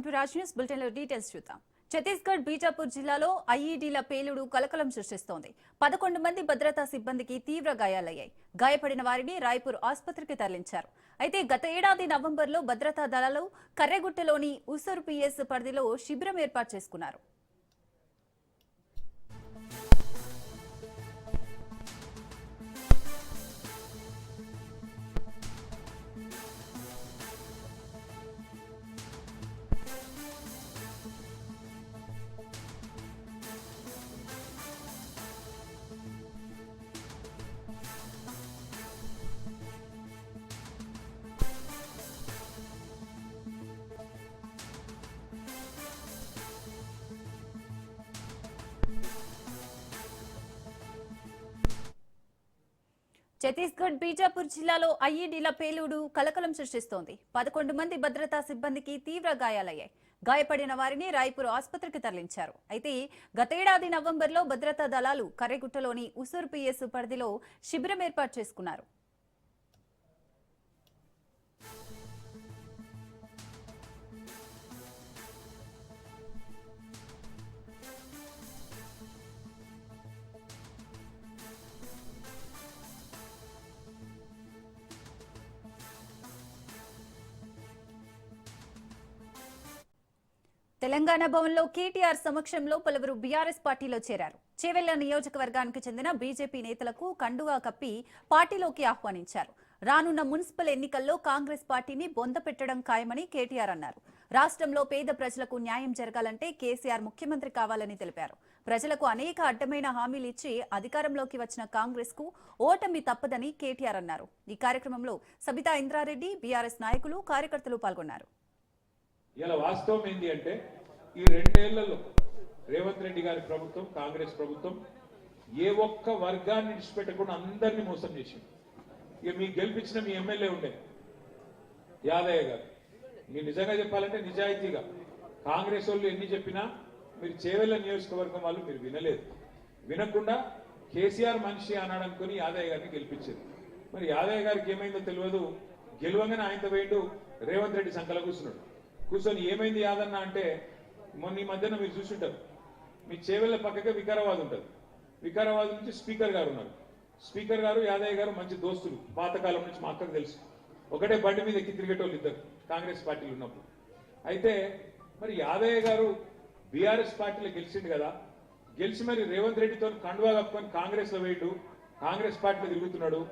Welcome to Raj news bulletin లో details చూద్దాం. ఛత్తీస్గఢ్ బీజాపూర్ జిల్లాలో ఐఈడీల పేలుడు కలకలం సృష్టిస్తోంది. 11 మంది భద్రతా సిబ్బందికి తీవ్ర గాయాలయ్యాయి. గాయపడిన వారిని రాయ్పూర్ ఆసుపత్రికి తరలించారు. అయితే గత ఏడాది నవంబర్లో భద్రతా దళాలు కర్రెగుట్టలోని ఉసూర్ పిఎస్ పరిధిలో శిబిరం ఏర్పాటు చేసుకున్నారు. ఛత్తీస్గఢ్ బీజాపూర్ జిల్లాలో ఐఈడీల పేలుడు కలకలం సృష్టిస్తోంది. 11 మంది భద్రతా సిబ్బందికి తీవ్ర గాయాలయ్యాయి. గాయపడిన వారిని రాయ్పూర్ ఆసుపత్రికి తరలించారు. అయితే గతేడాది నవంబర్లో భద్రతా దళాలు కర్రెగుట్టలోని ఉసూర్ పిఎస్ పరిధిలో శిబిరం ఏర్పాటు చేసుకున్నారు. తెలంగాణ భవన్లో కేటీఆర్ సమక్షంలో పలువురు బీఆర్ఎస్ పార్టీలో చేరారు. చేవెళ్ల నియోజకవర్గానికి చెందిన బీజేపీ నేతలకు కండువా కప్పి పార్టీలోకి ఆహ్వానించారు. రానున్న మున్సిపల్ ఎన్నికల్లో కాంగ్రెస్ పార్టీని బొందపెట్టడం ఖాయమని కేటీఆర్ అన్నారు. రాష్ట్రంలో పేద ప్రజలకు న్యాయం జరగాలంటే కేసీఆర్ ముఖ్యమంత్రి కావాలని తెలిపారు. ప్రజలకు అనేక అడ్డమైన హామీలు ఇచ్చి అధికారంలోకి వచ్చిన కాంగ్రెస్ కు ఓటమి తప్పదని కేటీఆర్ అన్నారు. ఈ కార్యక్రమంలో సబితా ఇంద్రారెడ్డి, బీఆర్ఎస్ నాయకులు, కార్యకర్తలు పాల్గొన్నారు. ఇలా వాస్తవం ఏంటి అంటే ఈ 2 ఏళ్లలో రేవంత్ రెడ్డి గారి ప్రభుత్వం, కాంగ్రెస్ ప్రభుత్వం ఏ ఒక్క వర్గాన్ని విడిచిపెట్టకుండా అందరినీ మోసం చేసింది. ఇక మీకు గెలిపించిన మీ ఎమ్మెల్యే ఉండే యాదయ్య గారు, మీరు నిజంగా చెప్పాలంటే నిజాయితీగా కాంగ్రెస్ వాళ్ళు ఎన్ని చెప్పినా మీరు చేవెళ్ల నియోజకవర్గం వాళ్ళు మీరు వినలేదు. వినకుండా కేసీఆర్ మనిషి అన్నాడు అనుకుని యాదయ్య గారిని గెలిపించారు. మరి యాదయ్య గారికి ఏమైందో తెలియదు. గెలవంగానే ఆయనతో పోయిండు రేవంత్ రెడ్డి సంకల కూర్చొని ఏమైంది యాదన్న అంటే, మొన్న ఈ మధ్యన మీరు చూసుంటారు, మీ చేవెళ్ల పక్కకే వికారాబాద్ ఉంటుంది. వికారాబాద్ నుంచి స్పీకర్ గారు ఉన్నారు. స్పీకర్ గారు యాదయ్య గారు మంచి దోస్తులు, పాతకాలం నుంచి మా అక్కకు తెలుసు. ఒకటే బండి మీద ఎక్కి తిరిగేటోళ్ళు ఇద్దరు కాంగ్రెస్ పార్టీలు ఉన్నప్పుడు. అయితే మరి యాదయ్య గారు బీఆర్ఎస్ పార్టీలో గెలిచిండు కదా, గెలిచి మరి రేవంత్ రెడ్డితో కండువా కప్పుకొని కాంగ్రెస్ లో వేయడు, కాంగ్రెస్ పార్టీలో తిరుగుతున్నాడు,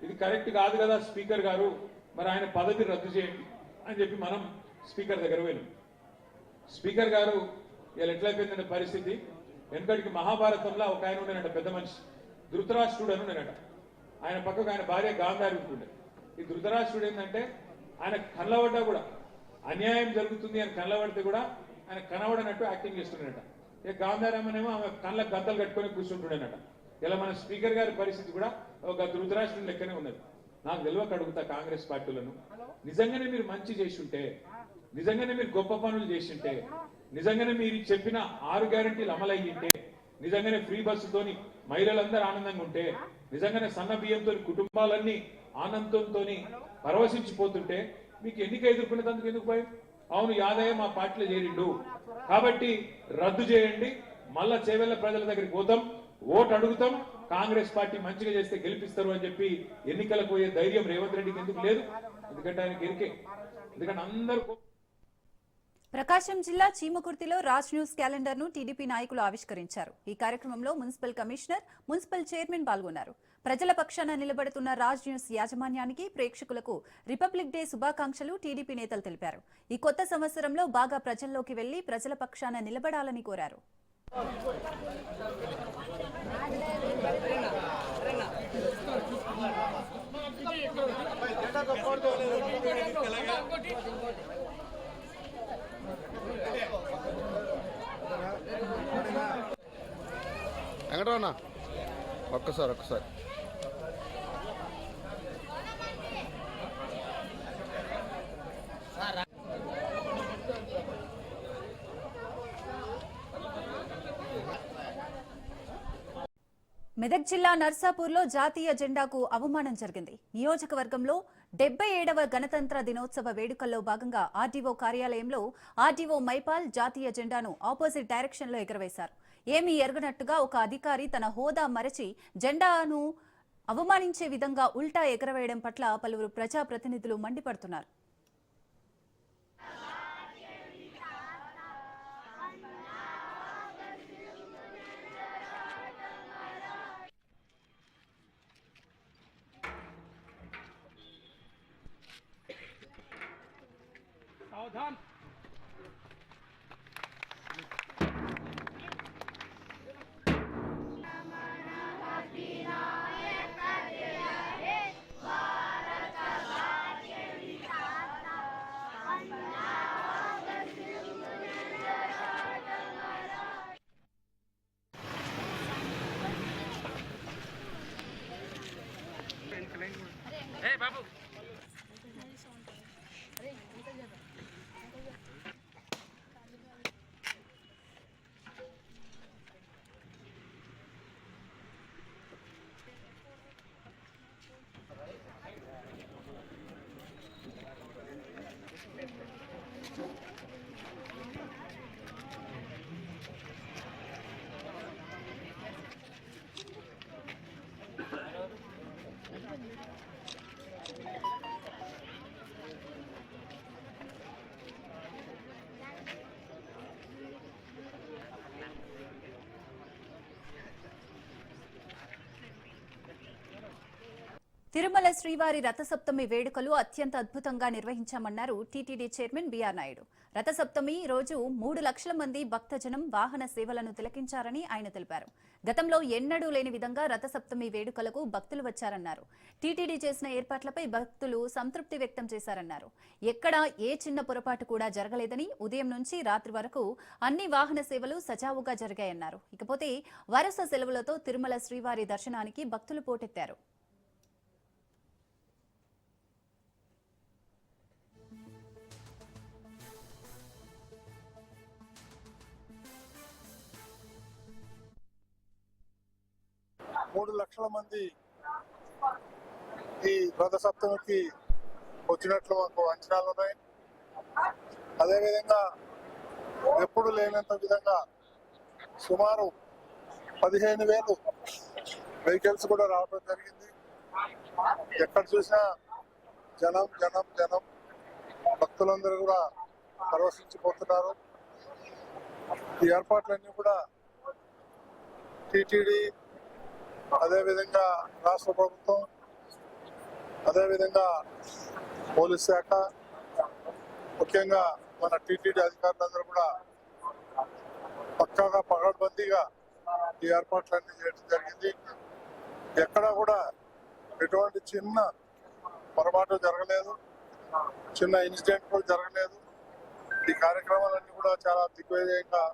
ఇది కరెక్ట్ కాదు కదా స్పీకర్ గారు, మరి ఆయన పదవి రద్దు చేయండి అని చెప్పి మనం స్పీకర్ దగ్గర పోయినాం. స్పీకర్ గారు ఇలా ఎట్లయిపోయిందంటే పరిస్థితి, వెనకడికి మహాభారతంలో ఒక ఆయన ఉండేనట, పెద్ద మనిషి, ధృతరాష్ట్రుడు అని ఉండేనట. ఆయన పక్కకు ఆయన భార్య గాంధారి ఉంటుండే. ఈ ధృతరాష్ట్రుడు ఏంటంటే ఆయన కళ్ళబడ్డా కూడా అన్యాయం జరుగుతుంది అని కళ్ళబడితే కూడా ఆయన కనబడనట్టు యాక్టింగ్ చేస్తుండేనట. ఇక గాంధారి అమ్మనేమో ఆమె కళ్ళ గద్దలు కట్టుకొని కూర్చుంటుండేనట. ఇలా మన స్పీకర్ గారి పరిస్థితి కూడా ఒక ధృతరాష్ట్రుని లెక్కనే ఉన్నది. నాకు తెలియక అడుగుతా కాంగ్రెస్ పార్టీలను, నిజంగానే మీరు మంచి చేసి ఉంటే, నిజంగానే మీరు గొప్ప పనులు చేసింటే, నిజంగానే మీరు చెప్పిన 6 గ్యారెంటీలు అమలయ్యింటే, నిజంగానే ఫ్రీ బస్సుతోని మహిళలందరూ ఆనందంగా ఉంటే, నిజంగానే సన్న బియ్యంతో కుటుంబాలన్నీ ఆనందంతో పరవశించిపోతుంటే మీకు ఎన్నిక ఎదుర్కొనేందుకు ఎందుకు భయం? అవును యాదయ్య మా పార్టీలో చేరిండు కాబట్టి రద్దు చేయండి, మళ్ళా చేవెళ్ల ప్రజల దగ్గరికి పోతాం, ఓటు అడుగుతాం, కాంగ్రెస్ పార్టీ మంచిగా చేస్తే గెలిపిస్తారు అని చెప్పి ఎన్నికలకు పోయే ధైర్యం రేవంత్ రెడ్డికి ఎందుకు లేదు? ఎందుకంటే ఆయనకి ఎరికే. ఎందుకంటే అందరూ. ప్రకాశం జిల్లా చీమకుర్తిలో రాజ్ న్యూస్ క్యాలెండర్ ను టీడీపీ నాయకులు ఆవిష్కరించారు. ఈ కార్యక్రమంలో మున్సిపల్ కమిషనర్, మున్సిపల్ చైర్మన్ పాల్గొన్నారు. ప్రజల పక్షాన నిలబడుతున్న రాజ్ న్యూస్ యాజమాన్యానికి, ప్రేక్షకులకు రిపబ్లిక్ డే శుభాకాంక్షలు టీడీపీ నేతలు తెలిపారు. ఈ కొత్త సంవత్సరంలో బాగా ప్రజల్లోకి వెళ్లి ప్రజల పక్షాన నిలబడాలని కోరారు. వెంకటరమణ ఒక్కసారి మెదక్ జిల్లా నర్సాపూర్లో జాతీయ జెండాకు అవమానం జరిగింది. నియోజకవర్గంలో 77వ గణతంత్ర దినోత్సవ వేడుకల్లో భాగంగా ఆర్డీఓ కార్యాలయంలో ఆర్డీఓ మైపాల్ జాతీయ జెండాను ఆపోజిట్ డైరెక్షన్లో ఎగురవేశారు. ఏమీ ఎరగనట్టుగా ఒక అధికారి తన హోదా మరచి జెండాను అవమానించే విధంగా ఉల్టా ఎగరవేయడం పట్ల పలువురు ప్రజాప్రతినిధులు మండిపడుతున్నారు. सावधान। बाबू తిరుమల శ్రీవారి రథసప్తమి వేడుకలు అత్యంత అద్భుతంగా నిర్వహించామన్నారు టీటీడీ చైర్మన్ బీఆర్ నాయుడు. రథసప్తమి రోజు 3 లక్షల మంది భక్తజనం వాహన సేవలను తిలకించారని ఆయన తెలిపారు. గతంలో ఎన్నడూ లేని విధంగా రథసప్తమి వేడుకలకు భక్తులు వచ్చారన్నారు. టీటీడీ చేసిన ఏర్పాట్లపై భక్తులు సంతృప్తి వ్యక్తం చేశారన్నారు. ఎక్కడా ఏ చిన్న పొరపాటు కూడా జరగలేదని, ఉదయం నుంచి రాత్రి వరకు అన్ని వాహన సేవలు సజావుగా జరిగాయన్నారు. ఇకపోతే వరుస సెలవులతో తిరుమల శ్రీవారి దర్శనానికి భక్తులు పోటెత్తారు. మూడు లక్షల మంది ఈ రథసప్తమికి వచ్చినట్లు మాకు అంచనాలు ఉన్నాయి. అదేవిధంగా ఎప్పుడు లేనంత విధంగా సుమారు 15,000 వెహికల్స్ కూడా రావడం జరిగింది. ఎక్కడ చూసినా జనం జనం జనం భక్తులందరూ కూడా పరవశించిపోతున్నారు. ఈ ఏర్పాట్లన్నీ కూడా టీటీడీ, అదేవిధంగా రాష్ట్ర ప్రభుత్వం, అదేవిధంగా పోలీస్ శాఖ, ముఖ్యంగా మన టీటీడీ అధికారులందరూ కూడా పక్కాగా పకడ్బందీగా ఈ ఏర్పాట్లన్నీ చేయడం జరిగింది. ఎక్కడా కూడా ఎటువంటి చిన్న పొరపాటు జరగలేదు, చిన్న ఇన్సిడెంట్ కూడా జరగలేదు. ఈ కార్యక్రమాలన్నీ కూడా చాలా దిగ్విజయంగా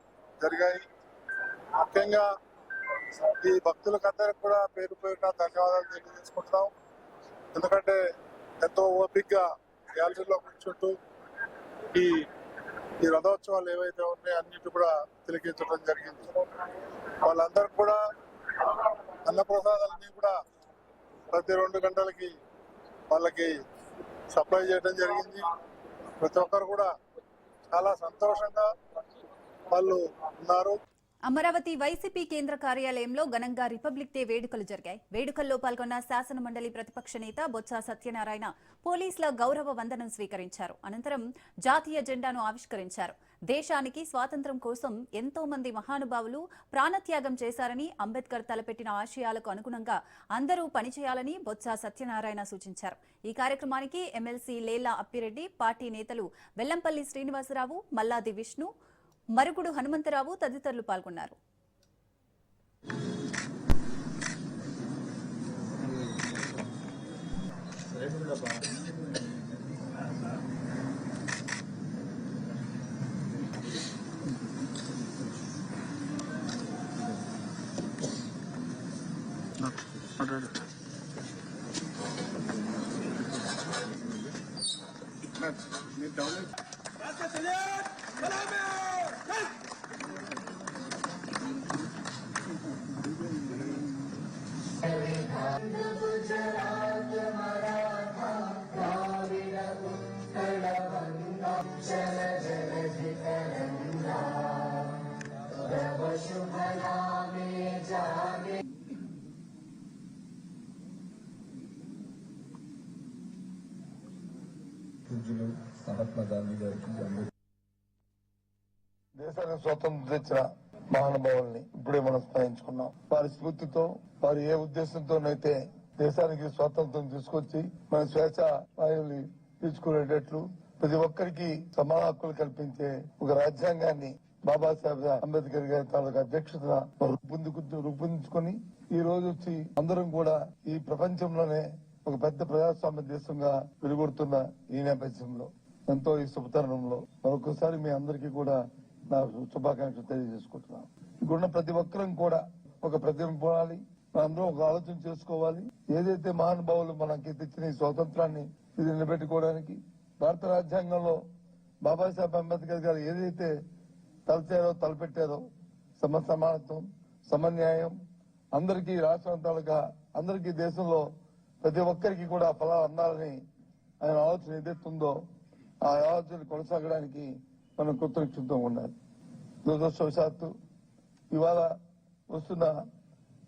జరిగాయి. ముఖ్యంగా ఈ భక్తులకందరికి కూడా పేరు పేరున ధన్యవాదాలు తెలియజేసుకుంటున్నాం. ఎందుకంటే ఎంతో ఓపికగా గ్యాలరీలో కూర్చుంటూ ఈ రథోత్సవాలు ఏవైతే ఉన్నాయో అన్నిటి కూడా తిలకించడం జరిగింది. వాళ్ళందరికీ కూడా అన్నప్రసాదాలన్నీ కూడా ప్రతి 2 గంటలకి వాళ్ళకి సప్లై చేయడం జరిగింది. ప్రతి ఒక్కరు కూడా చాలా సంతోషంగా వాళ్ళు ఉన్నారు. అమరావతి వైసీపీ కేంద్ర కార్యాలయంలో ఘనంగా రిపబ్లిక్ డే వేడుకలు జరిగాయి. వేడుకల్లో పాల్గొన్న శాసన మండలి ప్రతిపక్ష నేత బొత్స సత్యనారాయణ పోలీసుల గౌరవ వందనం స్వీకరించారు. అనంతరం జాతీయ జెండాను ఆవిష్కరించారు. దేశానికి స్వాతంత్ర్యం కోసం ఎంతో మంది మహానుభావులు ప్రాణత్యాగం చేశారని, అంబేద్కర్ తలపెట్టిన ఆశయాలకు అనుగుణంగా అందరూ పనిచేయాలని బొత్స సత్యనారాయణ సూచించారు. ఈ కార్యక్రమానికి ఎమ్మెల్సీ లేలా అప్పిరెడ్డి, పార్టీ నేతలు వెల్లంపల్లి శ్రీనివాసరావు, మల్లాది విష్ణు, మరుగుడు హనుమంతరావు తదితరులు పాల్గొన్నారు. गुजरात मराठा పూజ్యులు మహాత్మా గాంధీ గారికి దేశానికి స్వాతంత్రం తెచ్చిన మహానుభావుల్ని ఇప్పుడే మనం స్మరించుకున్నాం. వారి స్ఫూర్తితో వారు ఏ ఉద్దేశంతోనైతే దేశానికి స్వాతంత్రం తీసుకొచ్చి మన స్వేచ్ఛ వాయువుని తీసుకునేటట్లు ప్రతి ఒక్కరికి సమాన హక్కులు కల్పించే ఒక రాజ్యాంగాన్ని బాబాసాహెబ్ అంబేద్కర్ గారి తాలూకు అధ్యక్షతన రూపొందించుకొని ఈ రోజు వచ్చి అందరం కూడా ఈ ప్రపంచంలోనే ఒక పెద్ద ప్రజాస్వామ్య దేశంగా వెలుగొడుతున్న ఈ నేపథ్యంలో ఎంతో ఈ శుభతరుణంలో మరొకసారి మీ అందరికీ కూడా నా శుభాకాంక్షలు తెలియజేసుకుంటున్నాను. ఇక్కడున్న ప్రతి ఒక్కరం కూడా ఒక ప్రతిభ పొందాలి, మనందరం ఒక ఆలోచన చేసుకోవాలి. ఏదైతే మహానుభావులు మనకి తెచ్చిన ఈ స్వాతంత్రాన్ని ఇది నిలబెట్టుకోవడానికి భారత రాజ్యాంగంలో బాబాసాహెబ్ అంబేద్కర్ గారు ఏదైతే తలపెట్టారో సమానత్వం, సమన్యాయం, అందరికీ రాష్ట్రం తాలూకా అందరికీ దేశంలో ప్రతి ఒక్కరికి కూడా ఫలాలు అందాలని ఆయన ఆలోచన ఏదైతుందో ఆ ఆలోచన కొనసాగడానికి మనం కృతజ్ఞతతో ఉండాలి. దురదృష్టవశాత్తు ఇవాళ వస్తున్న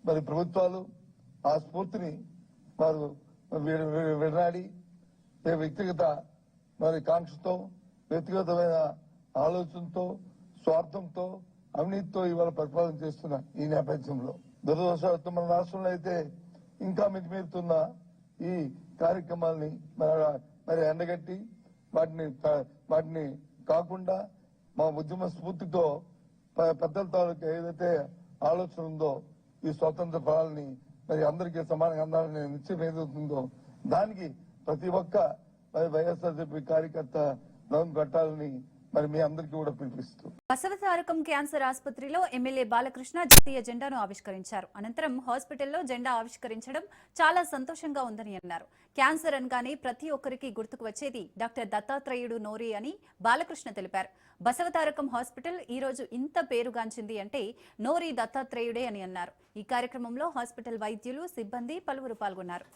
మరి ప్రభుత్వాలు ఆ స్ఫూర్తిని వారు విడనాడి వ్యక్తిగత మరి కాంక్షతో, వ్యక్తిగతమైన ఆలోచనతో, స్వార్థంతో, అవినీతితో ఇవాళ పరిపాలన చేస్తున్న ఈ నేపథ్యంలో దురదృష్టవశాత్తు మన రాష్ట్రంలో అయితే ఇంకా మితిమీరుతున్న ఈ కార్యక్రమాల్ని మరి ఎండగట్టి వాటిని కాకుండా మా ఉద్యమ స్ఫూర్తితో పెద్దల తాలూకు ఏదైతే ఆలోచన ఉందో ఈ స్వాతంత్ర ఫలాల్ని మరి అందరికీ సమానంగా అందాలని నిశ్చయం ఏదవుతుందో దానికి ప్రతి ఒక్క మరి వైఎస్ఆర్సీపీ కార్యకర్త నవం కట్టాలని మరి మీ అందరికీ కూడా పిలిపిస్తూ బసవతారకం క్యాన్సర్ ఆసుపత్రిలో ఎమ్మెల్యే బాలకృష్ణ జాతీయ జెండాను ఆవిష్కరించారు. అనంతరం హాస్పిటల్లో జెండా ఆవిష్కరించడం చాలా సంతోషంగా ఉందని అన్నారు. క్యాన్సర్ అనగానే ప్రతి ఒక్కరికి గుర్తుకు వచ్చేది డాక్టర్ దత్తాత్రేయుడు నోరి అని బాలకృష్ణ తెలిపారు. బసవతారకం హాస్పిటల్ ఈ రోజు ఇంత పేరుగాంచింది అంటే నోరి దత్తాత్రేయుడే అని అన్నారు. ఈ కార్యక్రమంలో హాస్పిటల్ వైద్యులు, సిబ్బంది పలువురు పాల్గొన్నారు.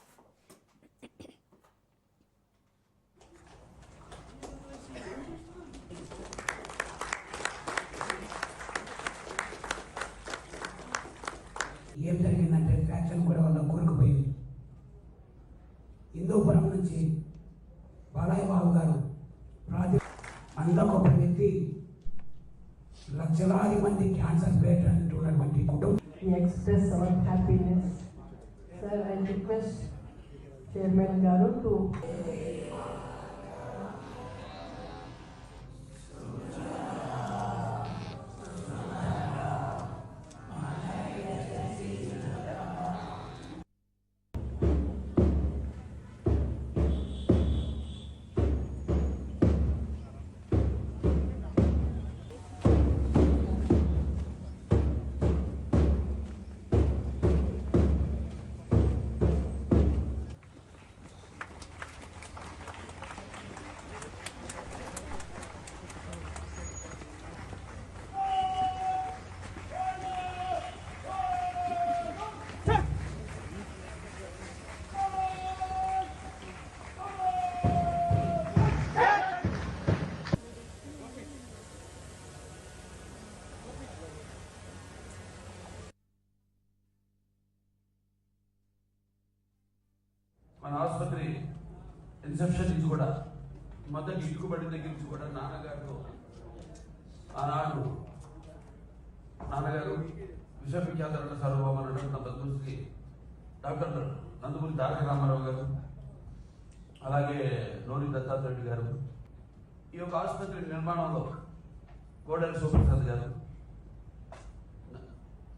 ఏం జరిగిందంటే ఫ్రాక్షన్ కూడా వల్ల కూరుకుపోయింది. హిందూపురం నుంచి బాలయ్య బాబు గారు అంత గొప్ప వ్యక్తి, లక్షలాది మంది క్యాన్సర్ పేషెంట్ ఉన్నటువంటి కుటుంబం. We express our happiness. Sir, I request Chairman Garu to మన ఆసుపత్రి ఇన్సెప్షన్ నుంచి కూడా మొదటి ఇటుకుబడి దగ్గర నుంచి కూడా నాన్నగారు విశ్వవిఖ్యాత సార్వభౌమ బంధువులకి డాక్టర్ నందమూరి తారక రామారావు గారు, అలాగే నోరి దత్తాత్రేయుడు గారు, ఈ యొక్క ఆసుపత్రి నిర్మాణంలో కోడెల శివప్రసాద్ గారు,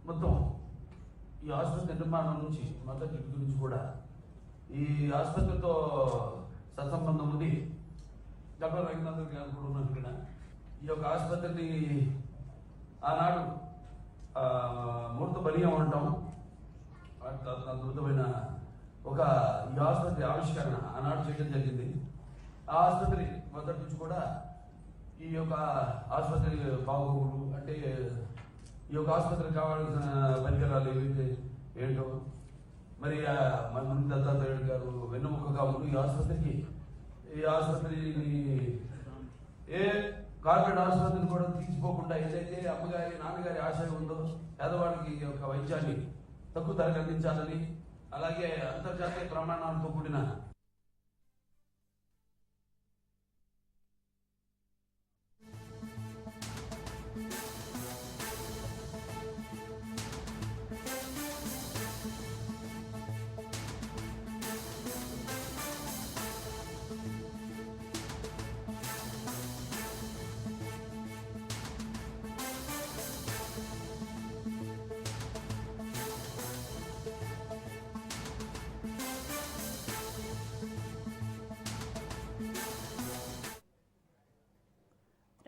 మొత్తం ఈ ఆసుపత్రి నిర్మాణం నుంచి మొదటి ఇటు నుంచి కూడా ఈ ఆసుపత్రితో సత్సంబంధం ఉంది. డాక్టర్ వెంకటనాథ్ గారు కూడా ఉన్నారు ఇక్కడ. ఈ యొక్క ఆసుపత్రిని ఆనాడు మూర్త బలియం అంటాం. అద్భుతమైన ఒక ఈ ఆసుపత్రి ఆవిష్కరణ ఆనాడు చేయడం జరిగింది. ఆ ఆసుపత్రి మొదటి నుంచి కూడా ఈ యొక్క ఆసుపత్రి బాగోగులు అంటే ఈ యొక్క ఆసుపత్రికి కావాల్సిన పరికరాలు ఏవైతే ఏంటో మరి మన దత్తాత్రేయుడు గారు వెన్నుముకగా ఉంటూ ఈ ఆసుపత్రిని ఏ కార్పొరేట్ ఆసుపత్రిని కూడా తీసిపోకుండా ఏదైతే అమ్మగారి నాన్నగారి ఆశయం ఉందో పేదవాడికి ఈ యొక్క వైద్యాన్ని తక్కువ ధరకు అందించాలని, అలాగే అంతర్జాతీయ ప్రమాణాలతో కూడిన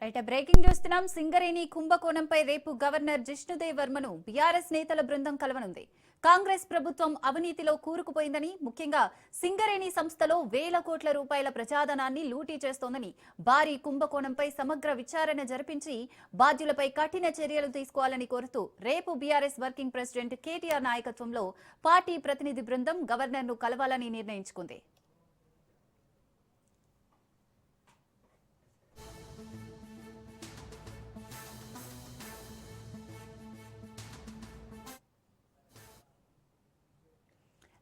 రైట్, బ్రేకింగ్ చూస్తున్నాం. సింగరేణి కుంభకోణంపై రేపు గవర్నర్ జిష్ణుదేవ్ వర్మను బీఆర్ఎస్ నేతల బృందం కలవనుంది. కాంగ్రెస్ ప్రభుత్వం అవినీతిలో కూరుకుపోయిందని, ముఖ్యంగా సింగరేణి సంస్థలో వేల కోట్ల రూపాయల ప్రజాధనాన్ని లూటీ చేస్తోందని, భారీ కుంభకోణంపై సమగ్ర విచారణ జరిపించి బాధ్యులపై కఠిన చర్యలు తీసుకోవాలని కోరుతూ రేపు బీఆర్ఎస్ వర్కింగ్ ప్రెసిడెంట్ కేటీఆర్ నాయకత్వంలో పార్టీ ప్రతినిధి బృందం గవర్నర్ను కలవాలని నిర్ణయించుకుంది.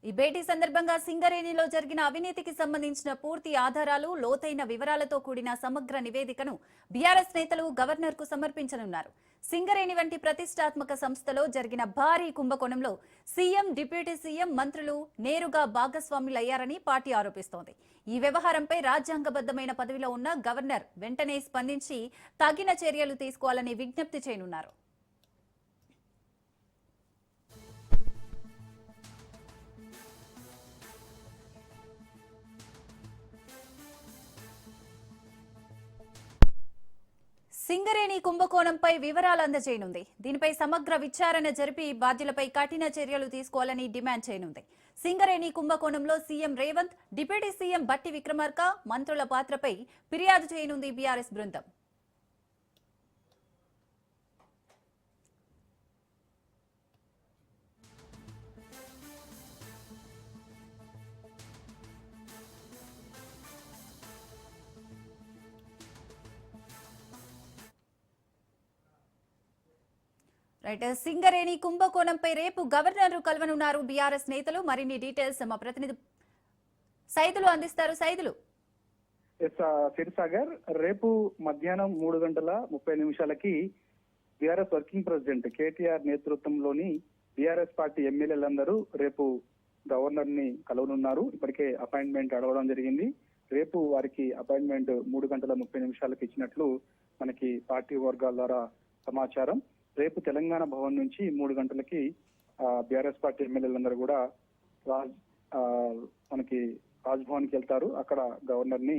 ఈ భేటీ సందర్భంగా సింగరేణిలో జరిగిన అవినీతికి సంబంధించిన పూర్తి ఆధారాలు, లోతైన వివరాలతో కూడిన సమగ్ర నివేదికను బీఆర్ఎస్ నేతలు గవర్నర్ కు సమర్పించనున్నారు. సింగరేణి వంటి ప్రతిష్టాత్మక సంస్థలో జరిగిన భారీ కుంభకోణంలో సీఎం, డిప్యూటీ సీఎం, మంత్రులు నేరుగా భాగస్వాములయ్యారని పార్టీ ఆరోపిస్తోంది. ఈ వ్యవహారంపై రాజ్యాంగబద్ధమైన పదవిలో ఉన్న గవర్నర్ వెంటనే స్పందించి తగిన చర్యలు తీసుకోవాలని విజ్ఞప్తి చేయనున్నారు. సింగరేణి కుంభకోణంపై వివరాలు అందజేయనుంది. దీనిపై సమగ్ర విచారణ జరిపి బాధ్యులపై కఠిన చర్యలు తీసుకోవాలని డిమాండ్ చేయనుంది. సింగరేణి కుంభకోణంలో సీఎం రేవంత్, డిప్యూటీ సీఎం బట్టి విక్రమార్క, మంత్రుల పాత్రపై ఫిర్యాదు చేయనుంది బీఆర్ఎస్ బృందం. రైట్, సింగరేణి కుంభకోణంపై రేపు గవర్నర్ కలవనున్నారు బీఆర్ఎస్ నేతలు. మరిన్ని డీటెయిల్స్ మా ప్రతినిధి సైదులు అందిస్తారు. సైదులు. సిరిసాగర్, రేపు మధ్యాహ్నం 3:30 బీఆర్ఎస్ వర్కింగ్ ప్రెసిడెంట్ కేటీఆర్ నేతృత్వంలోని బీఆర్ఎస్ పార్టీ ఎమ్మెల్యేలందరూ రేపు గవర్నర్ ని కలవనున్నారు. ఇప్పటికే అపాయింట్మెంట్ అడగడం జరిగింది. రేపు వారికి అపాయింట్మెంట్ 3:30 ఇచ్చినట్లు మనకి పార్టీ వర్గాల ద్వారా సమాచారం. రేపు తెలంగాణ భవన్ నుంచి 3 గంటలకి బీఆర్ఎస్ పార్టీ ఎమ్మెల్యేలందరూ కూడా మనకి రాజ్భవన్ కి వెళ్తారు. అక్కడ గవర్నర్ ని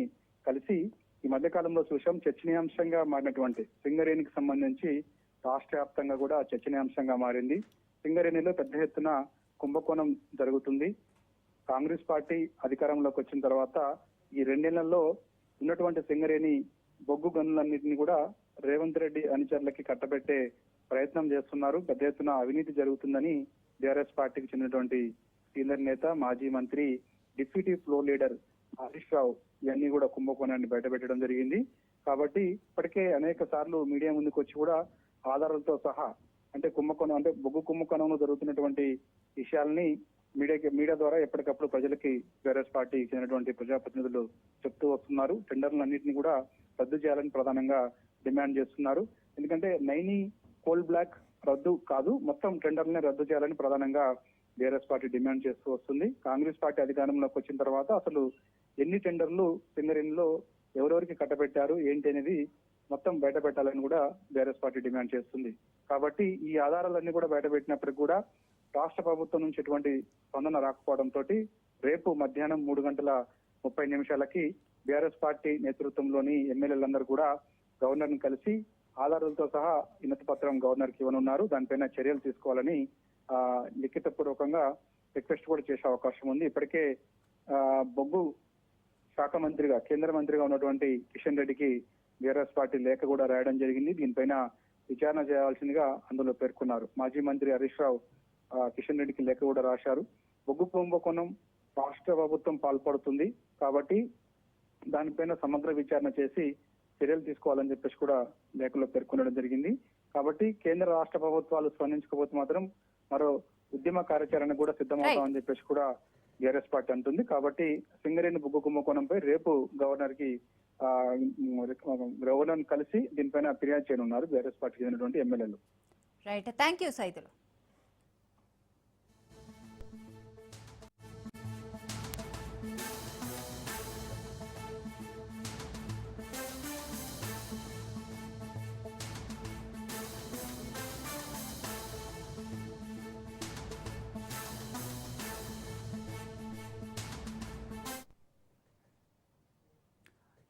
కలిసి ఈ మధ్య కాలంలో చూసాం చర్చనీయాంశంగా మారినటువంటి సింగరేణికి సంబంధించి రాష్ట్ర వ్యాప్తంగా కూడా చర్చనీయాంశంగా మారింది. సింగరేణిలో పెద్ద ఎత్తున కుంభకోణం జరుగుతుంది. కాంగ్రెస్ పార్టీ అధికారంలోకి వచ్చిన తర్వాత ఈ 2 నెలల్లో ఉన్నటువంటి సింగరేణి బొగ్గు గనులన్నింటినీ కూడా రేవంత్ రెడ్డి అనుచరులకి కట్టబెట్టే ప్రయత్నం చేస్తున్నారు. పెద్ద ఎత్తున అవినీతి జరుగుతుందని బీఆర్ఎస్ పార్టీకి చెందినటువంటి సీనియర్ నేత, మాజీ మంత్రి, deputy floor leader Harish Rao ఇవన్నీ కూడా కుంభకోణాన్ని బయటపెట్టడం జరిగింది. కాబట్టి ఇప్పటికే అనేక సార్లు మీడియా ముందుకు వచ్చి కూడా ఆధారాలతో సహా అంటే బొగ్గు కుంభకోణంలో జరుగుతున్నటువంటి విషయాల్ని మీడియా ద్వారా ఎప్పటికప్పుడు ప్రజలకి బీఆర్ఎస్ పార్టీకి చెందినటువంటి ప్రజాప్రతినిధులు చెప్తూ వస్తున్నారు. టెండర్లన్నింటినీ కూడా రద్దు చేయాలని ప్రధానంగా డిమాండ్ చేస్తున్నారు. ఎందుకంటే నైని కోల్ బ్లాక్ రద్దు కాదు, మొత్తం టెండర్లని రద్దు చేయాలని ప్రధానంగా బీఆర్ఎస్ పార్టీ డిమాండ్ చేస్తూ వస్తుంది. కాంగ్రెస్ పార్టీ అధికారంలోకి వచ్చిన తర్వాత అసలు ఎన్ని టెండర్లు సింగరేణిలో ఎవరెవరికి కట్టబెట్టారు ఏంటి అనేది మొత్తం బయట పెట్టాలని కూడా బీఆర్ఎస్ పార్టీ డిమాండ్ చేస్తుంది. కాబట్టి ఈ ఆధారాలన్నీ కూడా బయట పెట్టినప్పటికీ కూడా రాష్ట్ర ప్రభుత్వం నుంచి ఎటువంటి స్పందన రాకపోవడంతో రేపు మధ్యాహ్నం 3:30 బీఆర్ఎస్ పార్టీ నేతృత్వంలోని ఎమ్మెల్యేలందరూ కూడా గవర్నర్ ని కలిసి ఆధారాలతో సహా వినతి పత్రం గవర్నర్ కి ఇవ్వనున్నారు. దానిపైన చర్యలు తీసుకోవాలని లిఖితపూర్వకంగా రిక్వెస్ట్ కూడా చేసే అవకాశం ఉంది. ఇప్పటికే బొగ్గు శాఖ మంత్రిగా, కేంద్ర మంత్రిగా ఉన్నటువంటి కిషన్ రెడ్డికి బీఆర్ఎస్ పార్టీ లేఖ కూడా రాయడం జరిగింది. దీనిపైన విచారణ చేయాల్సిందిగా అందులో పేర్కొన్నారు. మాజీ మంత్రి హరీష్ రావు కిషన్ రెడ్డికి లేఖ కూడా రాశారు. బొగ్గు కుంభకోణం రాష్ట్ర ప్రభుత్వం పాల్పడుతుంది కాబట్టి దానిపైన సమగ్ర విచారణ చేసి చర్యలు తీసుకోవాలని చెప్పేసి కూడా లేఖలో పేర్కొనడం జరిగింది. కాబట్టి కేంద్ర రాష్ట్ర ప్రభుత్వాలు స్పందించకపోతే మాత్రం మరో ఉద్యమ కార్యాచరణ కూడా సిద్ధమవుతామని చెప్పేసి కూడా బీఆర్ఎస్ పార్టీ అంటుంది. కాబట్టి సింగరేణి బొగ్గు కుంభకోణంపై రేపు గవర్నర్ కలిసి దీనిపైన ఫిర్యాదు చేయనున్నారు బీఆర్ఎస్ పార్టీకి చెందినటువంటి ఎమ్మెల్యేలు. Right, thank you Saidulu.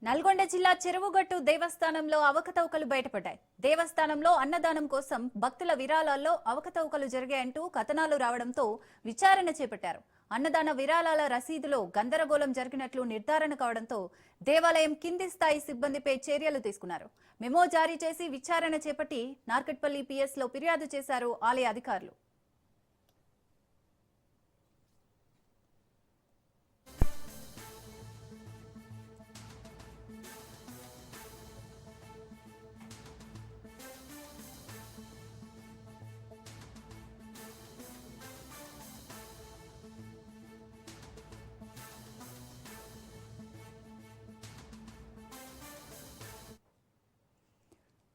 Nalgonda జిల్లా చెరువుగట్టు దేవస్థానంలో అవకతవకలు బయటపడ్డాయి. దేవస్థానంలో అన్నదానం కోసం భక్తుల విరాళాల్లో అవకతవకలు జరిగాయంటూ కథనాలు రావడంతో విచారణ చేపట్టారు. అన్నదాన విరాళాల రసీదులో గందరగోళం జరిగినట్లు నిర్ధారణ కావడంతో దేవాలయం కింది స్థాయి సిబ్బందిపై చర్యలు తీసుకున్నారు. మెమో జారీ చేసి విచారణ చేపట్టి నార్కట్పల్లి పిఎస్లో ఫిర్యాదు చేశారు ఆలయ అధికారులు.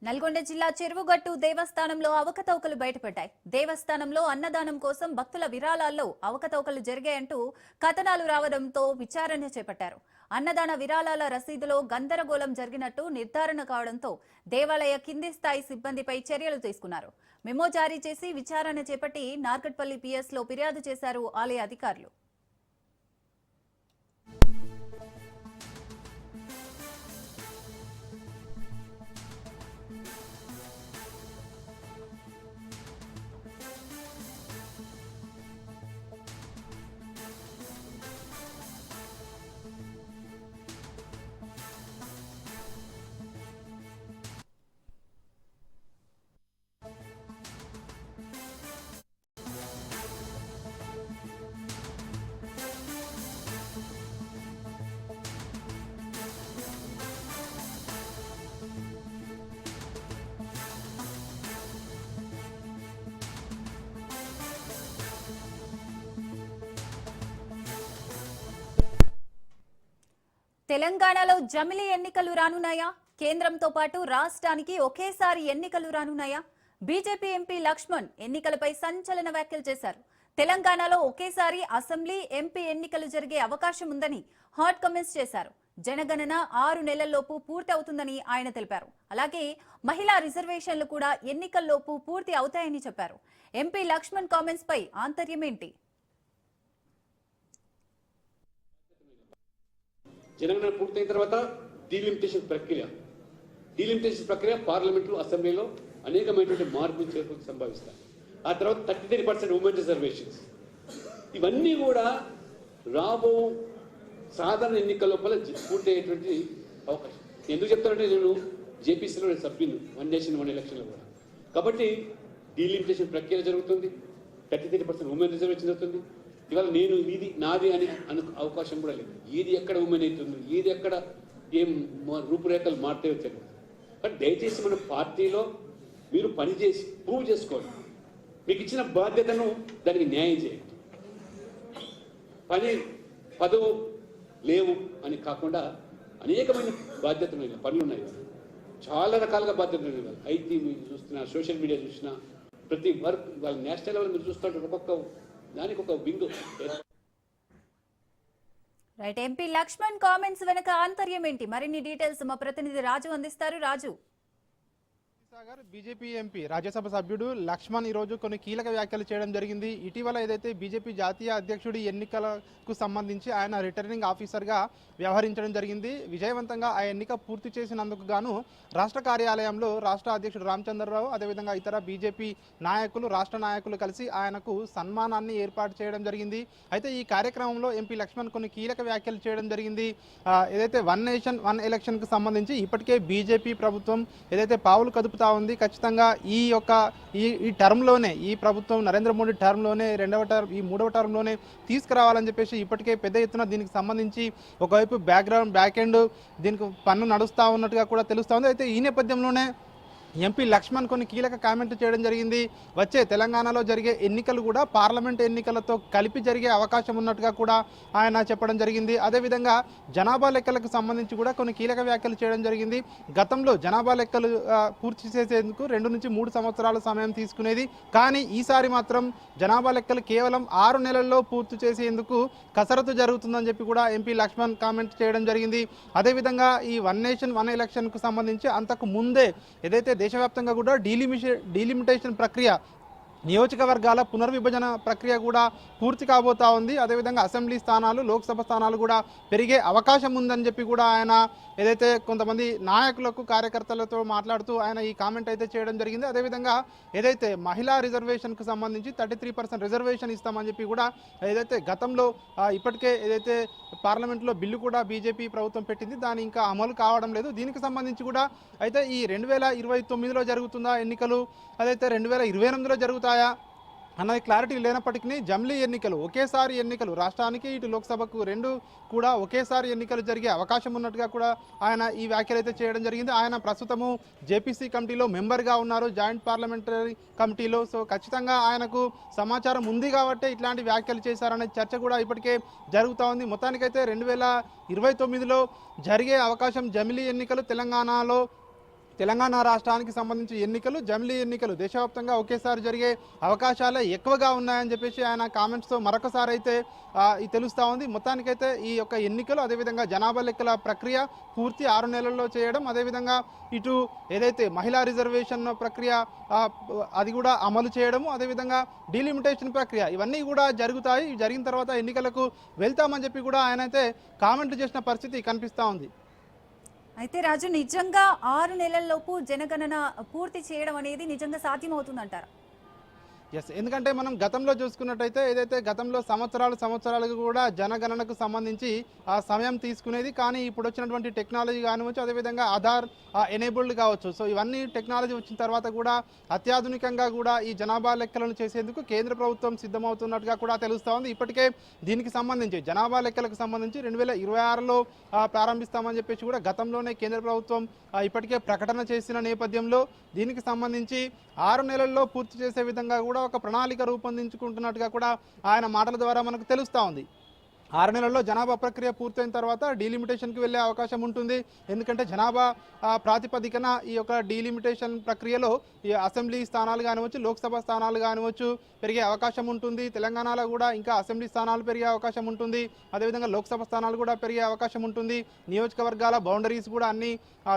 నల్గొండ జిల్లా చెరువుగట్టు దేవస్థానంలో అవకతవకలు బయటపడ్డాయి. దేవస్థానంలో అన్నదానం కోసం భక్తుల విరాళాల్లో అవకతవకలు జరిగాయంటూ కథనాలు రావడంతో విచారణ చేపట్టారు. అన్నదాన విరాళాల రసీదులో గందరగోళం జరిగినట్టు నిర్ధారణ కావడంతో దేవాలయ కింది స్థాయి సిబ్బందిపై చర్యలు తీసుకున్నారు. మెమో జారీ చేసి విచారణ చేపట్టి నార్కట్పల్లి పిఎస్లో ఫిర్యాదు చేశారు ఆలయ అధికారులు. తెలంగాణలో జమిలీ ఎన్నికలు రానున్నాయా? కేంద్రంతో పాటు రాష్ట్రానికి ఒకేసారి ఎన్నికలు రానున్నాయా? బీజేపీ ఎంపీ లక్ష్మణ్ ఎన్నికలపై సంచలన వ్యాఖ్యలు చేశారు. తెలంగాణలో ఒకేసారి అసెంబ్లీ, ఎంపీ ఎన్నికలు జరిగే అవకాశం ఉందని హాట్ కామెంట్స్ చేశారు. జనగణన 6 నెలల్లోపు పూర్తి అవుతుందని ఆయన తెలిపారు. అలాగే మహిళా రిజర్వేషన్లు కూడా ఎన్నికల్లోపు పూర్తి అవుతాయని చెప్పారు. ఎంపీ లక్ష్మణ్ కామెంట్స్ పై ఆంతర్యం ఏంటి? జనగణన పూర్తయిన తర్వాత డీలిమిటేషన్ ప్రక్రియ పార్లమెంట్లో, అసెంబ్లీలో అనేకమైనటువంటి మార్పులు చేర్పులు సంభవిస్తాయి. ఆ తర్వాత 33% ఉమెన్ రిజర్వేషన్స్, ఇవన్నీ కూడా రాబో సాధారణ ఎన్నికల లోపల పూర్తయ్యేటువంటి అవకాశం. ఎందుకు చెప్తానంటే నేను జేపీసీలో సభ్యులు వన్ నేషన్ వన్ ఎలక్షన్లో కూడా. కాబట్టి డీలిమిటేషన్ ప్రక్రియ జరుగుతుంది, 33% ఉమెన్ రిజర్వేషన్ జరుగుతుంది. ఇవాళ నేను ఇది నాది అని అవకాశం కూడా లేదు. ఏది ఎక్కడ ఉమెన్ అవుతుంది, ఏది ఎక్కడ ఏం రూపురేఖలు మారుతాయో తెలియదు. కానీ దయచేసి మన పార్టీలో మీరు పనిచేసి ప్రూవ్ చేసుకోండి. మీకు ఇచ్చిన బాధ్యతను దానికి న్యాయం చేయండి. పదవు లేవు అని కాకుండా అనేకమైన బాధ్యతలు పనులు ఉన్నాయి, చాలా రకాలుగా బాధ్యతలు ఉన్నాయి. ఐటీ మీరు చూస్తున్నా, సోషల్ మీడియా చూసినా, ప్రతి వర్క్ వాళ్ళ నేషనల్ లెవెల్ మీరు చూస్తుంటారు. ఒక్కొక్క దానికి ఒక wing. Right, MP Lakshman comments వెనక ఆంతర్యం ఏంటి? మరిన్ని డీటెయిల్స్ మా ప్రతినిధి రాజు అందిస్తారు. రాజు. బీజేపీ ఎంపీ రాజ్యసభ సభ్యుడు లక్ష్మణ్ ఈరోజు కొన్ని కీలక వ్యాఖ్యలు చేయడం జరిగింది. ఇటీవల ఏదైతే బీజేపీ జాతీయ అధ్యక్షుడి ఎన్నికలకు సంబంధించి ఆయన రిటర్నింగ్ ఆఫీసర్గా వ్యవహరించడం జరిగింది. విజయవంతంగా ఆ ఎన్నిక పూర్తి చేసినందుకు గాను రాష్ట్ర కార్యాలయంలో రాష్ట్ర అధ్యక్షుడు రామచంద్రరావు, అదేవిధంగా ఇతర బీజేపీ నాయకులు, రాష్ట్ర నాయకులు కలిసి ఆయనకు సన్మానాన్ని ఏర్పాటు చేయడం జరిగింది. అయితే ఈ కార్యక్రమంలో ఎంపీ లక్ష్మణ్ కొన్ని కీలక వ్యాఖ్యలు చేయడం జరిగింది. ఏదైతే వన్ నేషన్ వన్ ఎలక్షన్కు సంబంధించి ఇప్పటికే బీజేపీ ప్రభుత్వం ఏదైతే పావులు కదుపుతా ఉంది, ఖచ్చితంగా ఈ టర్మ్లోనే, ఈ ప్రభుత్వం నరేంద్ర మోడీ టర్మ్లోనే, మూడవ టర్మ్లోనే తీసుకురావాలని చెప్పేసి ఇప్పటికే పెద్ద ఎత్తున దీనికి సంబంధించి ఒకవైపు బ్యాక్ ఎండ్ దీనికి పన్ను నడుస్తూ ఉన్నట్టుగా కూడా తెలుస్తూ ఉంది. అయితే ఈ నేపథ్యంలోనే ఎంపీ లక్ష్మణ్ కొన్ని కీలక కామెంట్లు చేయడం జరిగింది. వచ్చే తెలంగాణలో జరిగే ఎన్నికలు కూడా పార్లమెంట్ ఎన్నికలతో కలిపి జరిగే అవకాశం ఉన్నట్టుగా కూడా ఆయన చెప్పడం జరిగింది. అదేవిధంగా జనాభా లెక్కలకు సంబంధించి కూడా కొన్ని కీలక వ్యాఖ్యలు చేయడం జరిగింది. గతంలో జనాభా లెక్కలు పూర్తి చేసేందుకు 2 నుంచి 3 సంవత్సరాల సమయం తీసుకునేది, కానీ ఈసారి మాత్రం జనాభా లెక్కలు కేవలం 6 నెలల్లో పూర్తి చేసేందుకు కసరత్తు జరుగుతుందని చెప్పి కూడా ఎంపీ లక్ష్మణ్ కామెంట్ చేయడం జరిగింది. అదేవిధంగా ఈ వన్ నేషన్ వన్ ఎలక్షన్కు సంబంధించి అంతకు ముందే ఏదైతే దేశవ్యాప్తంగా కూడా డీలిమిటేషన్ ప్రక్రియ నియోజకవర్గాల పునర్విభజన ప్రక్రియ కూడా పూర్తి కాబోతా ఉంది. అదేవిధంగా అసెంబ్లీ స్థానాలు, లోక్సభ స్థానాలు కూడా పెరిగే అవకాశం ఉందని చెప్పి కూడా ఆయన ఏదైతే కొంతమంది నాయకులకు, కార్యకర్తలతో మాట్లాడుతూ ఆయన ఈ కామెంట్ అయితే చేయడం జరిగింది. అదేవిధంగా ఏదైతే మహిళా రిజర్వేషన్కు సంబంధించి 33% రిజర్వేషన్ ఇస్తామని చెప్పి కూడా ఏదైతే గతంలో ఇప్పటికే ఏదైతే పార్లమెంట్లో బిల్లు కూడా బీజేపీ ప్రభుత్వం పెట్టింది, దాని ఇంకా అమలు కావడం లేదు. దీనికి సంబంధించి కూడా అయితే ఈ 2029లో జరుగుతుందా ఎన్నికలు, అదైతే 2028లో జరుగుతాయా అన్నది క్లారిటీ లేనప్పటికీ జమిలీ ఎన్నికలు ఒకేసారి ఎన్నికలు రాష్ట్రానికి ఇటు లోక్సభకు రెండు కూడా ఒకేసారి ఎన్నికలు జరిగే అవకాశం ఉన్నట్టుగా కూడా ఆయన ఈ వ్యాఖ్యలు అయితే చేయడం జరిగింది. ఆయన ప్రస్తుతము జేపీసీ కమిటీలో మెంబర్గా ఉన్నారు, జాయింట్ పార్లమెంటరీ కమిటీలో. సో ఖచ్చితంగా ఆయనకు సమాచారం ఉంది కాబట్టి ఇట్లాంటి వ్యాఖ్యలు చేశారనే చర్చ కూడా ఇప్పటికే జరుగుతూ ఉంది. మొత్తానికైతే 2029లో జరిగే అవకాశం జమిలీ ఎన్నికలు, తెలంగాణ రాష్ట్రానికి సంబంధించి ఎన్నికలు, జమిలీ ఎన్నికలు దేశవ్యాప్తంగా ఒకేసారి జరిగే అవకాశాలే ఎక్కువగా ఉన్నాయని చెప్పేసి ఆయన కామెంట్స్తో మరొకసారి అయితే తెలుస్తూ ఉంది. మొత్తానికైతే ఈ యొక్క ఎన్నికలు, అదేవిధంగా జనాభా లెక్కల ప్రక్రియ పూర్తి 6 నెలల్లో చేయడం, అదేవిధంగా ఇటు ఏదైతే మహిళా రిజర్వేషన్ ప్రక్రియ అది కూడా అమలు చేయడము, అదేవిధంగా డీలిమిటేషన్ ప్రక్రియ ఇవన్నీ కూడా జరుగుతాయి. జరిగిన తర్వాత ఎన్నికలకు వెళ్తామని చెప్పి కూడా ఆయన అయితే కామెంట్ చేసిన పరిస్థితి కనిపిస్తూ ఉంది. అయితే రాజు, నిజంగా 6 నెలల్లోపు జనగణన పూర్తి చేయడం అనేది నిజంగా సాధ్యమవుతుందంటారా? ఎస్, ఎందుకంటే మనం గతంలో చూసుకున్నట్టయితే ఏదైతే గతంలో సంవత్సరాలకు కూడా జనగణనకు సంబంధించి ఆ సమయం తీసుకునేది, కానీ ఇప్పుడు వచ్చినటువంటి టెక్నాలజీ కానివచ్చు, అదేవిధంగా ఆధార్ ఎనేబుల్డ్ కావచ్చు. సో ఇవన్నీ టెక్నాలజీ వచ్చిన తర్వాత కూడా అత్యాధునికంగా కూడా ఈ జనాభా లెక్కలను చేసేందుకు కేంద్ర ప్రభుత్వం సిద్ధమవుతున్నట్టుగా కూడా తెలుస్తూ ఉంది. ఇప్పటికే దీనికి సంబంధించి జనాభా లెక్కలకు సంబంధించి 2026లో ప్రారంభిస్తామని చెప్పేసి కూడా గతంలోనే కేంద్ర ప్రభుత్వం ఇప్పటికే ప్రకటన చేసిన నేపథ్యంలో దీనికి సంబంధించి 6 నెలల్లో పూర్తి చేసే విధంగా కూడా ఒక ప్రణాళిక రూపొందించుకుంటున్నట్టుగా కూడా ఆయన మాటల ద్వారా మనకు తెలుస్తూ ఉంది. 6 నెలల్లో జనాభా ప్రక్రియ పూర్తయిన తర్వాత డీలిమిటేషన్కి వెళ్ళే అవకాశం ఉంటుంది. ఎందుకంటే జనాభా ప్రాతిపదికన ఈ యొక్క డీలిమిటేషన్ ప్రక్రియలో ఈ అసెంబ్లీ స్థానాలు కానివచ్చు, లోక్సభ స్థానాలు కానివచ్చు పెరిగే అవకాశం ఉంటుంది. తెలంగాణలో కూడా ఇంకా అసెంబ్లీ స్థానాలు పెరిగే అవకాశం ఉంటుంది, అదేవిధంగా లోక్సభ స్థానాలు కూడా పెరిగే అవకాశం ఉంటుంది. నియోజకవర్గాల బౌండరీస్ కూడా అన్ని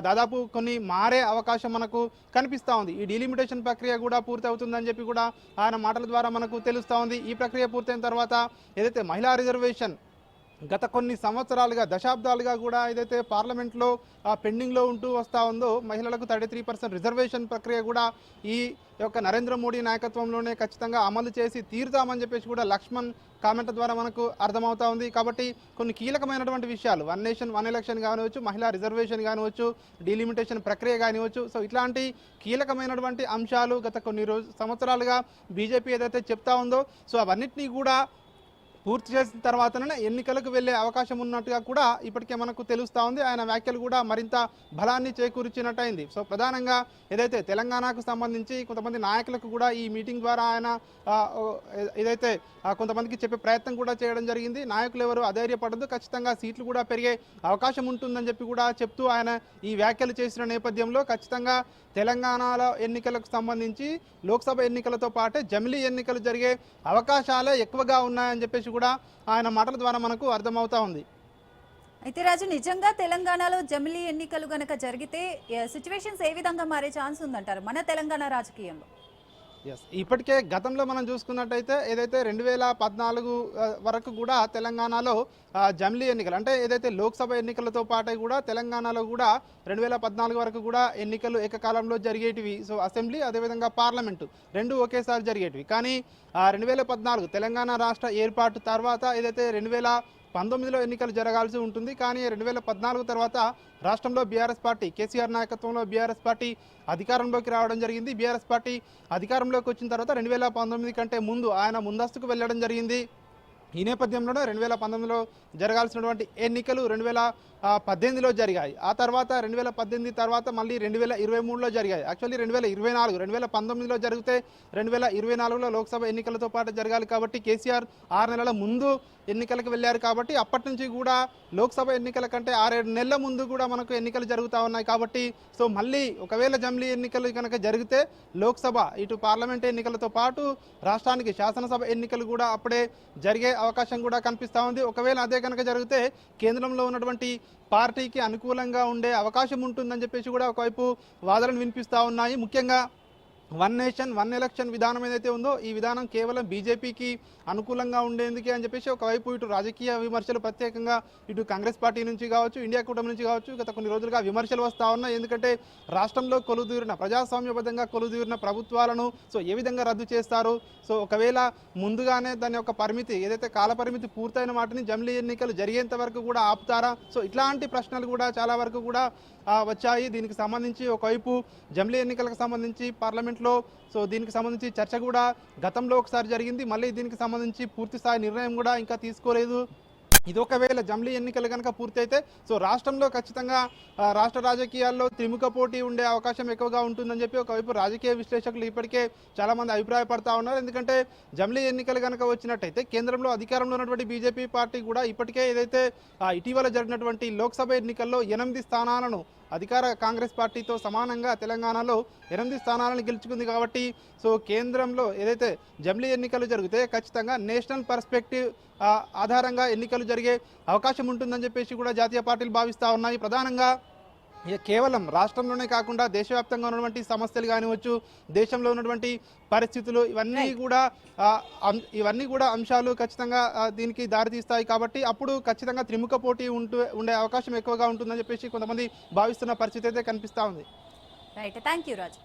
దాదాపు కొన్ని మారే అవకాశం మనకు కనిపిస్తూ ఉంది. ఈ డీలిమిటేషన్ ప్రక్రియ కూడా పూర్తి అవుతుందని చెప్పి కూడా ఆయన మాటల ద్వారా మనకు తెలుస్తూ ఉంది. ఈ ప్రక్రియ పూర్తయిన తర్వాత ఏదైతే మహిళా రిజర్వేషన్ గత కొన్ని సంవత్సరాలుగా, దశాబ్దాలుగా కూడా ఏదైతే పార్లమెంట్లో పెండింగ్లో ఉంటూ వస్తూ ఉందో మహిళలకు 33% రిజర్వేషన్ ప్రక్రియ కూడా ఈ యొక్క నరేంద్ర మోడీ నాయకత్వంలోనే ఖచ్చితంగా అమలు చేసి తీరుతామని చెప్పేసి కూడా లక్ష్మణ్ కామెంట్ ద్వారా మనకు అర్థమవుతా ఉంది. కాబట్టి కొన్ని కీలకమైనటువంటి విషయాలు, 1 నేషన్ 1 ఎలక్షన్ కానివచ్చు, మహిళా రిజర్వేషన్ కానివచ్చు, డీలిమిటేషన్ ప్రక్రియ కానివచ్చు, సో ఇట్లాంటి కీలకమైనటువంటి అంశాలు గత కొన్ని సంవత్సరాలుగా బీజేపీ ఏదైతే చెప్తా ఉందో సో అవన్నిటినీ కూడా పూర్తి చేసిన తర్వాతనే ఎన్నికలకు వెళ్ళే అవకాశం ఉన్నట్టుగా కూడా ఇప్పటికే మనకు తెలుస్తూ ఉంది. ఆయన వ్యాఖ్యలు కూడా మరింత బలాన్ని చేకూర్చినట్టయింది. సో ప్రధానంగా ఏదైతే తెలంగాణకు సంబంధించి కొంతమంది నాయకులకు కూడా ఈ మీటింగ్ ద్వారా ఆయన ఏదైతే కొంతమందికి చెప్పే ప్రయత్నం కూడా చేయడం జరిగింది. నాయకులు ఎవరు అధైర్యపడదు, ఖచ్చితంగా సీట్లు కూడా పెరిగే అవకాశం ఉంటుందని చెప్పి కూడా చెప్తూ ఆయన ఈ వ్యాఖ్యలు చేసిన నేపథ్యంలో ఖచ్చితంగా తెలంగాణలో ఎన్నికలకు సంబంధించి లోక్సభ ఎన్నికలతో పాటే జమిలీ ఎన్నికలు జరిగే అవకాశాలే ఎక్కువగా ఉన్నాయని చెప్పేసి కూడా ఆయన మాటల ద్వారా మనకు అర్థమవుతా ఉంది. అయితే రాజు, నిజంగా తెలంగాణలో జమిలీ ఎన్నికలు గనక జరిగితే సిచ్యువేషన్స్ ఏ విధంగా మారే ఛాన్స్ ఉందంటారు మన తెలంగాణ రాజకీయంలో? ఎస్, ఇప్పటికే గతంలో మనం చూసుకున్నట్టయితే ఏదైతే 2014 వరకు కూడా తెలంగాణలో జమిలీ ఎన్నికలు అంటే ఏదైతే లోక్సభ ఎన్నికలతో పాటే కూడా తెలంగాణలో కూడా 2014 వరకు కూడా ఎన్నికలు ఏకకాలంలో జరిగేటివి. సో అసెంబ్లీ అదేవిధంగా పార్లమెంటు రెండు ఒకేసారి జరిగేటివి. కానీ 2014 తెలంగాణ రాష్ట్ర ఏర్పాటు తర్వాత ఏదైతే 2019లో ఎన్నికలు జరగాల్సి ఉంటుంది. కానీ 2014 తర్వాత రాష్ట్రంలో బీఆర్ఎస్ పార్టీ, కేసీఆర్ నాయకత్వంలో బీఆర్ఎస్ పార్టీ అధికారంలోకి రావడం జరిగింది. బీఆర్ఎస్ పార్టీ అధికారంలోకి వచ్చిన తర్వాత 2019 కంటే ముందు ఆయన ముందస్తుకు వెళ్ళడం జరిగింది. ఈ నేపథ్యంలోనే 2019లో జరగాల్సినటువంటి ఎన్నికలు 2018లో జరిగాయి. ఆ తర్వాత 2018 తర్వాత మళ్ళీ 2023లో జరిగాయి. యాక్చువల్లీ 2024, 2019లో జరిగితే 2024లో లోక్సభ ఎన్నికలతో పాటు జరగాలి. కాబట్టి కేసీఆర్ 6 నెలల ముందు ఎన్నికలకు వెళ్ళారు. కాబట్టి అప్పటి నుంచి కూడా లోక్సభ ఎన్నికల కంటే 6-7 నెలల ముందు కూడా మనకు ఎన్నికలు జరుగుతూ ఉన్నాయి. కాబట్టి సో మళ్ళీ ఒకవేళ జమిలీ ఎన్నికలు కనుక జరిగితే లోక్సభ ఇటు పార్లమెంట్ ఎన్నికలతో పాటు రాష్ట్రానికి శాసనసభ ఎన్నికలు కూడా అప్పుడే జరిగే అవకాశం కూడా కనిపిస్తూ ఉంది. ఒకవేళ అదే కనుక జరిగితే కేంద్రంలో ఉన్నటువంటి పార్టీకి అనుకూలంగా ఉండే అవకాశం ఉంటుందని చెప్పేసి కూడా ఒకవైపు వాదనలు వినిపిస్తూ ఉన్నాయి. ముఖ్యంగా వన్ నేషన్ వన్ ఎలక్షన్ విధానం ఏదైతే ఉందో ఈ విధానం కేవలం బీజేపీకి అనుకూలంగా ఉండేందుకే అని చెప్పేసి ఒకవైపు ఇటు రాజకీయ విమర్శలు ప్రత్యేకంగా ఇటు కాంగ్రెస్ పార్టీ నుంచి కావచ్చు, ఇండియా కూటమి నుంచి కావచ్చు గత కొన్ని రోజులుగా విమర్శలు వస్తూ ఉన్నాయి. ఎందుకంటే రాష్ట్రంలో కొలుదూరిన ప్రజాస్వామ్యబద్ధంగా కొలుదూరిన ప్రభుత్వాలను ఏ విధంగా రద్దు చేస్తారు, ఒకవేళ ముందుగానే దాని యొక్క పరిమితి ఏదైతే కాల పరిమితి పూర్తయిన వాటిని జమిలీ ఎన్నికలు జరిగేంత వరకు కూడా ఆపుతారా, ఇట్లాంటి ప్రశ్నలు కూడా చాలా వరకు కూడా వచ్చాయి. దీనికి సంబంధించి ఒకవైపు జమిలీ ఎన్నికలకు సంబంధించి పార్లమెంట్లో దీనికి సంబంధించి చర్చ కూడా గతంలో ఒకసారి జరిగింది. మళ్ళీ దీనికి సంబంధించి పూర్తి స్థాయి నిర్ణయం కూడా ఇంకా తీసుకోలేదు. ఇది ఒకవేళ జమిలీ ఎన్నికలు కనుక పూర్తయితే రాష్ట్రంలో ఖచ్చితంగా రాష్ట్ర రాజకీయాల్లో త్రిముఖ పోటీ ఉండే అవకాశం ఎక్కువగా ఉంటుందని చెప్పి ఒకవైపు రాజకీయ విశ్లేషకులు ఇప్పటికే చాలామంది అభిప్రాయపడతా ఉన్నారు. ఎందుకంటే జమిలీ ఎన్నికలు కనుక వచ్చినట్టయితే కేంద్రంలో అధికారంలో ఉన్నటువంటి బీజేపీ పార్టీ కూడా ఇప్పటికే ఏదైతే ఇటీవల జరిగినటువంటి లోక్సభ ఎన్నికల్లో 8 స్థానాలను అధికార కాంగ్రెస్ పార్టీతో సమానంగా తెలంగాణలో 8 స్థానాలను గెలుచుకుంది. కాబట్టి కేంద్రంలో ఏదైతే జమిలీ ఎన్నికలు జరిగితే ఖచ్చితంగా నేషనల్ పర్స్పెక్టివ్ ఆధారంగా ఎన్నికలు జరిగే అవకాశం ఉంటుందని చెప్పేసి కూడా జాతీయ పార్టీలు భావిస్తూ ఉన్నాయి. ప్రధానంగా కేవలం రాష్ట్రంలోనే కాకుండా దేశవ్యాప్తంగా ఉన్నటువంటి సమస్యలు కానివచ్చు, దేశంలో ఉన్నటువంటి పరిస్థితులు ఇవన్నీ కూడా అంశాలు ఖచ్చితంగా దీనికి దారితీస్తాయి. కాబట్టి అప్పుడు ఖచ్చితంగా త్రిముఖ పోటీ ఉండే అవకాశం ఎక్కువగా ఉంటుందని చెప్పేసి కొంతమంది భావిస్తున్న పరిస్థితి అయితే కనిపిస్తూ ఉంది. Right, thank you Raju.